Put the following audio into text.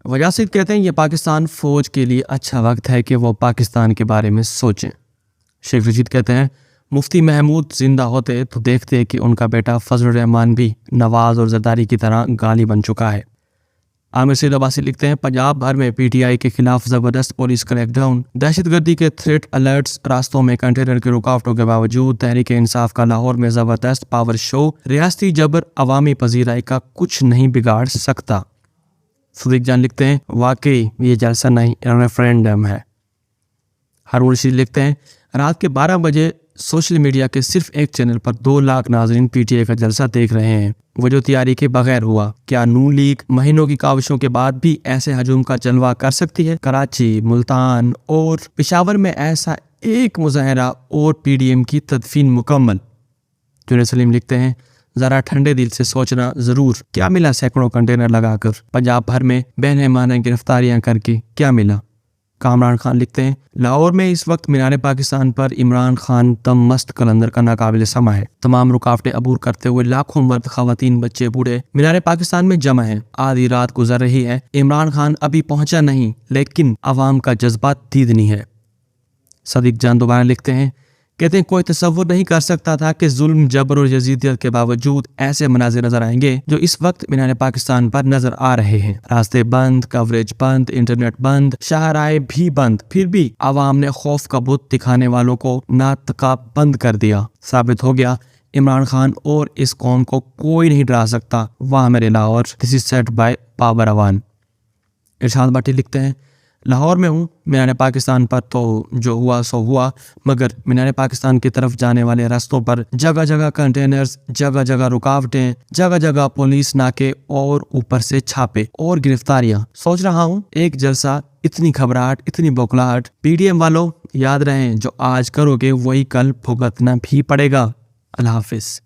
وجہ سے کہتے ہیں یہ پاکستان فوج کے لیے اچھا وقت ہے کہ وہ پاکستان کے بارے میں سوچیں۔ شیخ رشید کہتے ہیں مفتی محمود زندہ ہوتے تو دیکھتے کہ ان کا بیٹا فضل الرحمان بھی نواز اور زرداری کی طرح گالی بن چکا ہے۔ عامر سید عباسی لکھتے ہیں پنجاب بھر میں پی ٹی آئی کے خلاف زبردست پولیس کریک ڈاؤن، دہشت گردی کے تھریٹ الرٹس، راستوں میں کنٹینر کی رکاوٹوں کے باوجود تحریک انصاف کا لاہور میں زبردست پاور شو، ریاستی جبر عوامی پذیرائی کا کچھ نہیں بگاڑ سکتا۔ صدیق جان لکھتے ہیں واقعی یہ جلسہ نہیں ریفرینڈم ہے۔ ہارون رشید لکھتے ہیں رات کے 12 بجے سوشل میڈیا کے صرف ایک چینل پر 2 لاکھ ناظرین پی ٹی آئی کا جلسہ دیکھ رہے ہیں، وہ جو تیاری کے بغیر ہوا۔ کیا نون لیگ مہینوں کی کاوشوں کے بعد بھی ایسے ہجوم کا جلوہ کر سکتی ہے؟ کراچی، ملتان اور پشاور میں ایسا ایک مظاہرہ اور پی ڈی ایم کی تدفین مکمل۔ جنید سلیم لکھتے ہیں ذرا ٹھنڈے دل سے سوچنا ضرور، کیا ملا سینکڑوں کنٹینر لگا کر، پنجاب بھر میں بہنے مانے گرفتاریاں کر کے کیا ملا؟ کامران خان لکھتے ہیں لاہور میں اس وقت مینار پاکستان پر عمران خان تم مست قلندر کا ناقابل سماع ہے۔ تمام رکاوٹیں عبور کرتے ہوئے لاکھوں مرد، خواتین، بچے، بوڑھے مینار پاکستان میں جمع ہیں۔ آدھی رات گزر رہی ہے، عمران خان ابھی پہنچا نہیں، لیکن عوام کا جذبہ دیدنی ہے۔ صدیق جان دوبارہ لکھتے ہیں کہتے ہیں کوئی تصور نہیں کر سکتا تھا کہ ظلم، جبر اور یزیدیت کے باوجود ایسے مناظر نظر آئیں گے جو اس وقت مینار پاکستان پر نظر آ رہے ہیں۔ راستے بند، کوریج بند، انٹرنیٹ بند، شاہراہیں بھی بند، پھر بھی عوام نے خوف کا بت دکھانے والوں کو ناطقہ بند کر دیا۔ ثابت ہو گیا عمران خان اور اس قوم کو کوئی نہیں ڈرا سکتا۔ وہاں میرے لاہور، دس از سیٹ بائی پاور اوان۔ ارشاد بھٹی لکھتے ہیں لاہور میں ہوں، مینار پاکستان پر تو جو ہوا سو ہوا، مگر مینار پاکستان کی طرف جانے والے راستوں پر جگہ جگہ کنٹینرز، جگہ جگہ رکاوٹیں، جگہ جگہ پولیس ناکے اور اوپر سے چھاپے اور گرفتاریاں۔ سوچ رہا ہوں ایک جلسہ، اتنی گھبراہٹ، اتنی بوکھلاہٹ۔ پی ڈی ایم والوں یاد رہیں جو آج کرو گے وہی کل بھگتنا بھی پڑے گا۔ اللہ حافظ۔